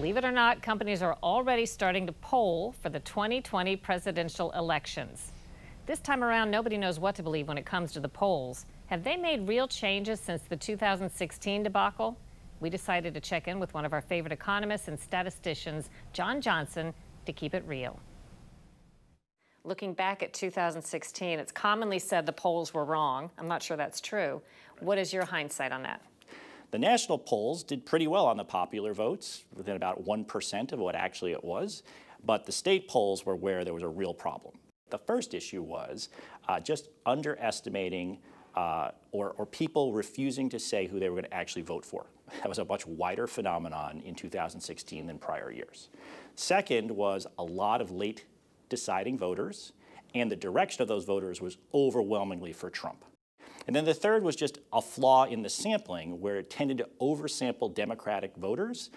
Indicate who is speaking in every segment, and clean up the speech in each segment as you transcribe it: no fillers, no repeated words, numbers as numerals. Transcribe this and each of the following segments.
Speaker 1: Believe it or not, companies are already starting to poll for the 2020 presidential elections. This time around, nobody knows what to believe when it comes to the polls. Have they made real changes since the 2016 debacle? We decided to check in with one of our favorite economists and statisticians, John Johnson, to keep it real. Looking back at 2016, it's commonly said the polls were wrong. I'm not sure that's true. What is your hindsight on that?
Speaker 2: The national polls did pretty well on the popular votes, within about 1% of what actually it was, but the state polls were where there was a real problem. The first issue was just underestimating or people refusing to say who they were going to actually vote for. That was a much wider phenomenon in 2016 than prior years. Second was a lot of late deciding voters, and the direction of those voters was overwhelmingly for Trump. And then the third was just a flaw in the sampling, where it tended to oversample Democratic voters,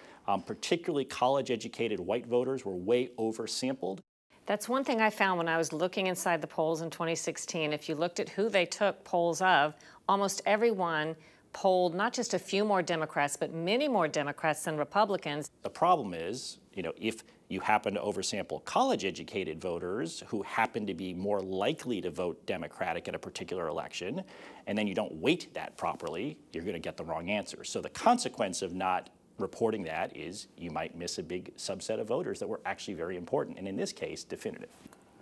Speaker 2: particularly college-educated white voters were way oversampled.
Speaker 1: That's one thing I found when I was looking inside the polls in 2016. If you looked at who they took polls of, almost everyone polled not just a few more Democrats, but many more Democrats than Republicans.
Speaker 2: The problem is, if you happen to oversample college-educated voters who happen to be more likely to vote Democratic in a particular election, and then you don't weight that properly, you're going to get the wrong answer. So the consequence of not reporting that is you might miss a big subset of voters that were actually very important, and in this case, definitive.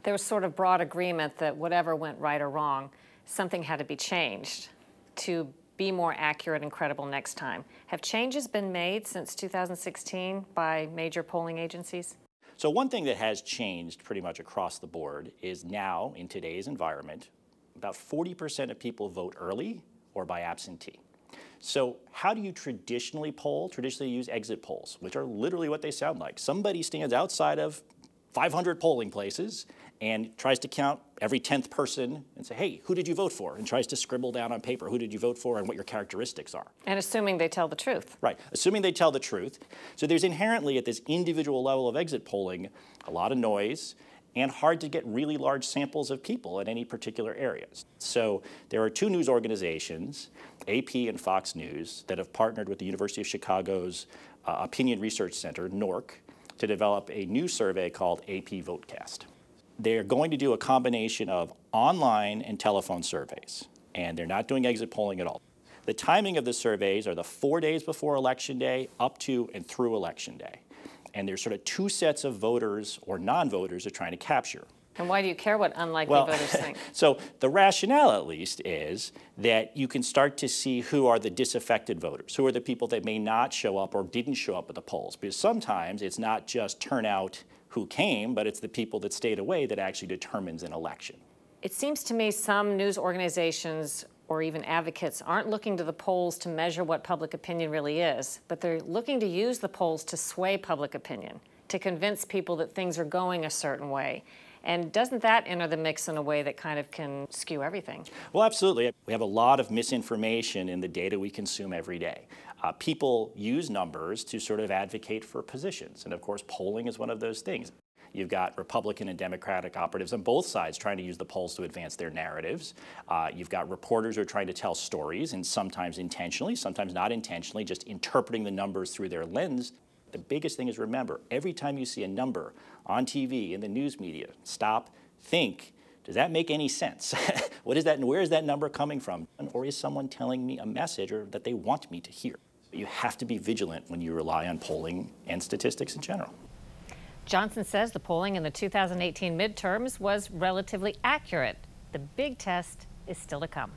Speaker 1: There was sort of broad agreement that whatever went right or wrong, something had to be changed to be more accurate and credible next time. Have changes been made since 2016 by major polling agencies?
Speaker 2: So one thing that has changed pretty much across the board is now, in today's environment, about 40% of people vote early or by absentee. So how do you traditionally poll? Traditionally you use exit polls, which are literally what they sound like. Somebody stands outside of 500 polling places and tries to count every 10th person and say, hey, who did you vote for? And tries to scribble down on paper who did you vote for and what your characteristics are.
Speaker 1: And assuming they tell the truth.
Speaker 2: Right, assuming they tell the truth. So there's inherently at this individual level of exit polling a lot of noise and hard to get really large samples of people in any particular areas. So there are two news organizations, AP and Fox News, that have partnered with the University of Chicago's Opinion Research Center, NORC, to develop a new survey called AP Votecast. They're going to do a combination of online and telephone surveys, and they're not doing exit polling at all. The timing of the surveys are the 4 days before Election Day up to and through Election Day. And there's sort of two sets of voters or non-voters they're trying to capture.
Speaker 1: And why do you care what unlikely voters think?
Speaker 2: So the rationale, at least, is that you can start to see who are the disaffected voters, who are the people that may not show up or didn't show up at the polls. Because sometimes it's not just turnout who came, but it's the people that stayed away that actually determines an election.
Speaker 1: It seems to me some news organizations or even advocates aren't looking to the polls to measure what public opinion really is, but they're looking to use the polls to sway public opinion, to convince people that things are going a certain way. And doesn't that enter the mix in a way that kind of can skew everything?
Speaker 2: Well, absolutely. We have a lot of misinformation in the data we consume every day. People use numbers to sort of advocate for positions, and of course polling is one of those things. You've got Republican and Democratic operatives on both sides trying to use the polls to advance their narratives. You've got reporters who are trying to tell stories, and sometimes intentionally, sometimes not intentionally, just interpreting the numbers through their lens. The biggest thing is, remember, every time you see a number on TV, in the news media, stop, think, does that make any sense? What is that, and where is that number coming from? Or is someone telling me a message or that they want me to hear? You have to be vigilant when you rely on polling and statistics in general.
Speaker 1: Johnson says the polling in the 2018 midterms was relatively accurate. The big test is still to come.